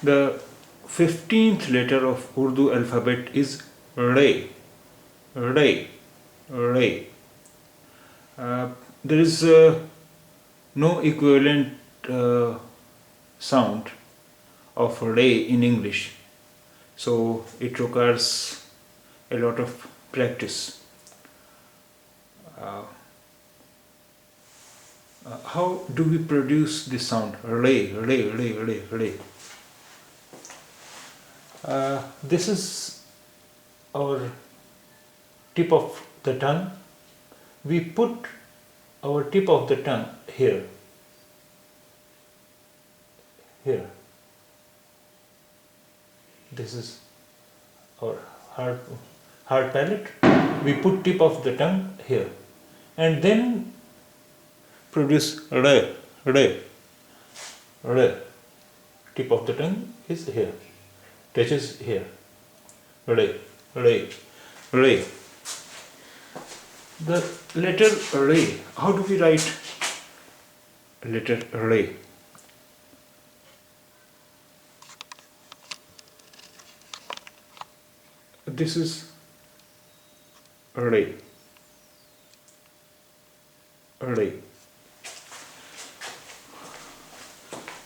The 15th letter of Urdu alphabet is Re. Re. Re. There is no equivalent sound of Re in English, so it requires a lot of practice. How do we produce this sound? Re, re, re, re, re. This is our tip of the tongue. We put our tip of the tongue here. Here. This is our hard palate. We put tip of the tongue here, and then produce re, re, re. Tip of the tongue is here, touches here. Re, re, re. The letter re. How do we write letter re? This is re. Re.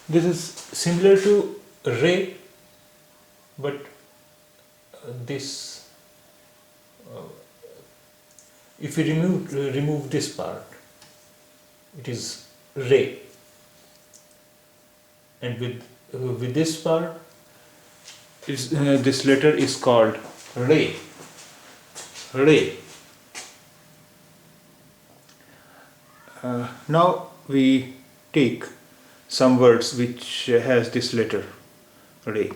This is similar to re, but this if we remove this part, it is re, and with this part, this letter is called re. Re. Now we take some words which has this letter re.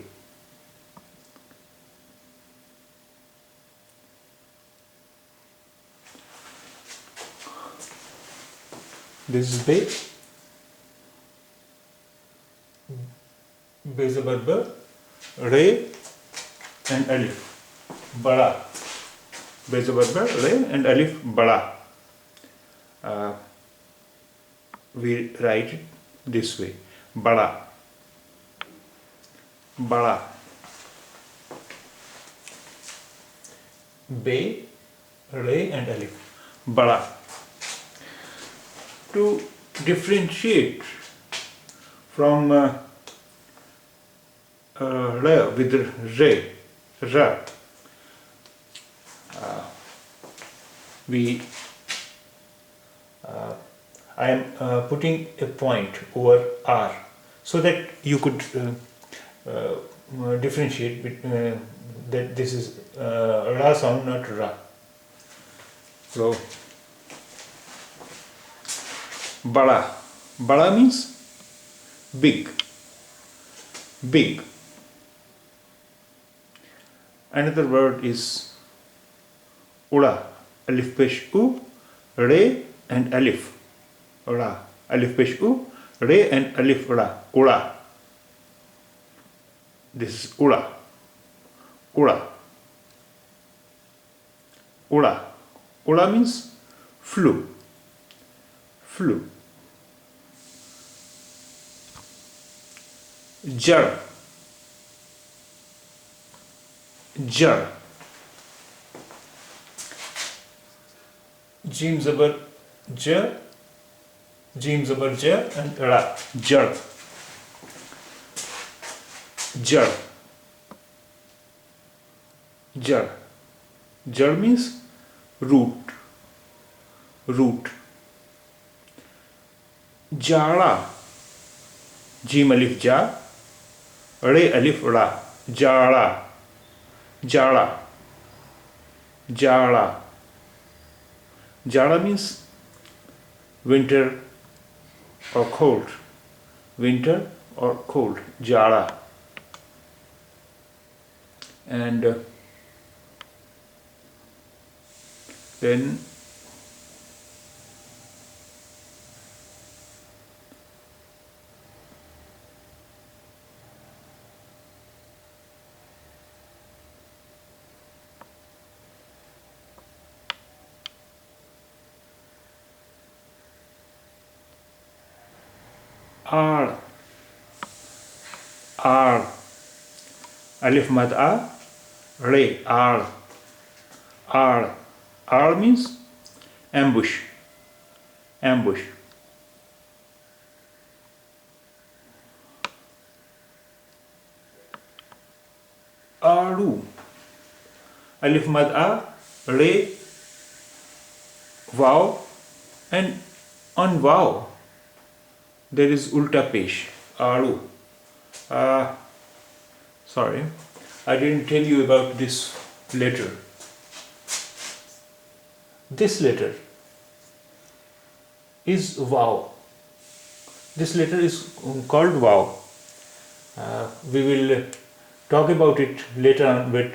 This is be. Be zabar ba, re and alif. Bada. Be zabar ba, re and alif bada. We write it this way. Bada. Bada. Be, re and alif. Bada. To differentiate from re with re, ra, I am putting a point over R so that you could differentiate that this is ra sound, not ra. So bada. Bada means big. Big. Another word is uda. Alif pesh u, re and alif. Uda. Alif pesh u, re and alif uda. Uda. This is uda. Uda. Uda. Uda means flew. Flew. Jar. Jar. Jim zabar ja, jim zabar ja and ra. Jar. Jar. Jar. Jar means root. Root. Jara. Jim alif ja, re alif ra. Jara. Jara. Jara. Jara means winter or cold. Winter or cold. Jara. And then R. R. Alif mad a, re, ar, ar. Ar means ambush, ambush. Aru. Alif mad a, re, wow, and on wow there is ulta pesh, aru. Sorry, I didn't tell you about this letter. This letter is wow. This letter is called wow. We will talk about it later on, but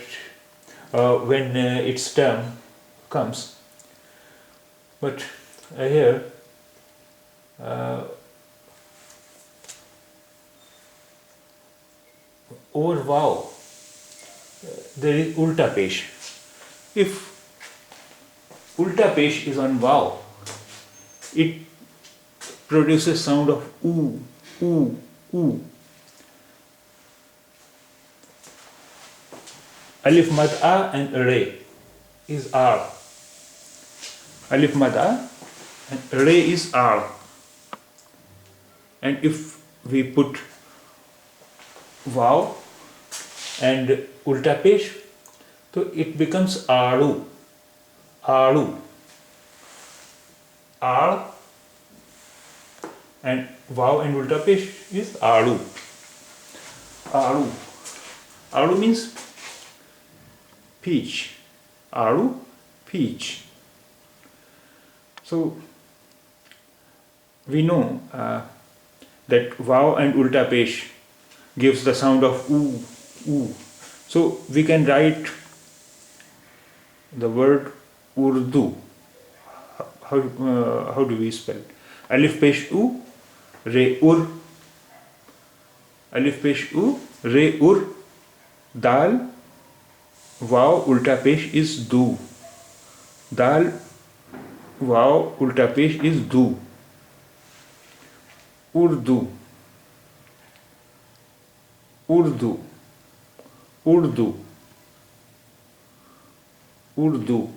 when its term comes. But here over wow there is ulta pesh. If ulta pesh is on wow, it produces sound of oo, oo, oo. Alif mad a and re is r. Alif mad a and re is r. And if we put wow and ulta pesh, so it becomes aru, aru, ar, and wow and ulta pesh is aru, aru. Aru means peach, aru, peach. So we know that wow and ulta pesh gives the sound of oo, oo. So we can write the word Urdu. How do we spell? Alif pesh u, re ur. Alif pesh u, re ur. Dal, wow, ulta pesh is du. Dal, wow, ulta pesh is du. Urdu, Urdu, Urdu, Urdu.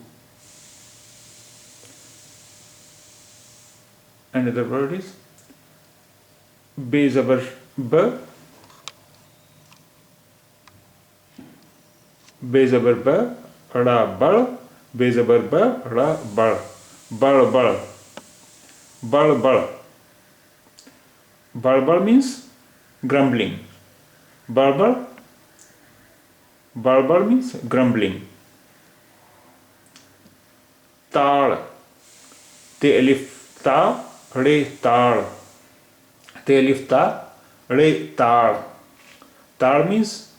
Another word is be zabar ba, be zabar ba, ra bal, be zabar ba, ra bal, bal bal, bal bal. Barbar means grumbling. Barbar, barbar means grumbling. Taar, te alif ta, re taar. Te alif ta, re taar. Taar means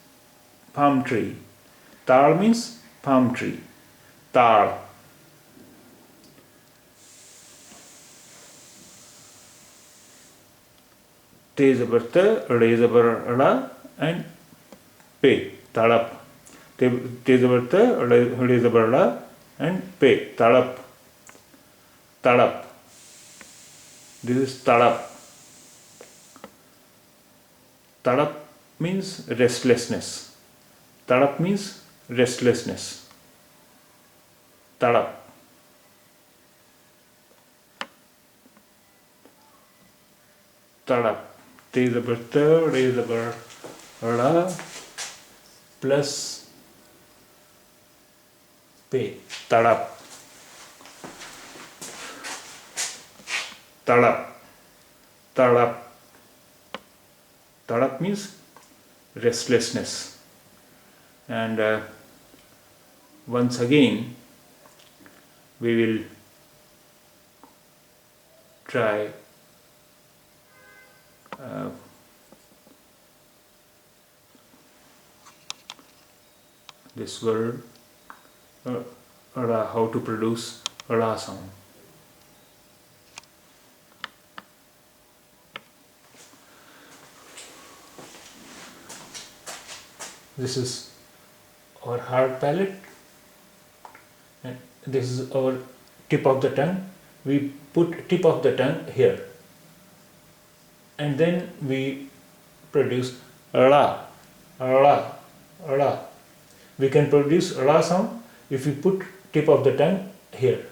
palm tree. Taar means palm tree. Taar. Te zabar ta, re zabar ra, and pe, tarap. Te zabar ta, re zabar ra, and pe, tarap. Tarap. This is tarap. Tarap means restlessness. Tarap means restlessness. Tarap. Tarap. Te zabar ta, re zabar ra, plus pe, tarap. Tarap. Tarap. Tarap means restlessness. And once again we will try this word ra, how to produce ra sound. This is our hard palate and this is our tip of the tongue. We put tip of the tongue here and then we produce ra, ra, ra. We can produce ra sound if we put tip of the tongue here.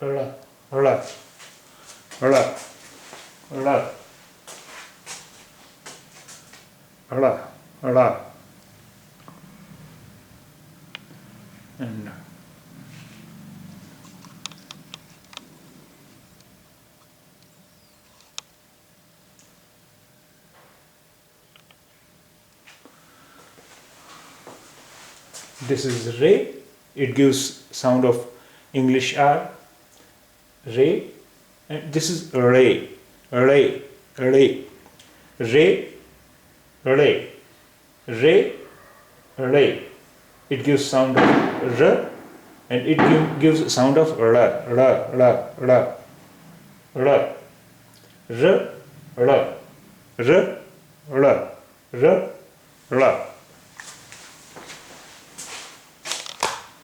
Ra, ra, ra, ra, ra, ra. And this is re. It gives sound of English R. Re. And this is re. Re. Re. Re. Re. Re. Re. It gives sound of r, and it gives sound of ra. Ra. Ra. Ra. Ra. R. Ra. R. Ra. R. Ra.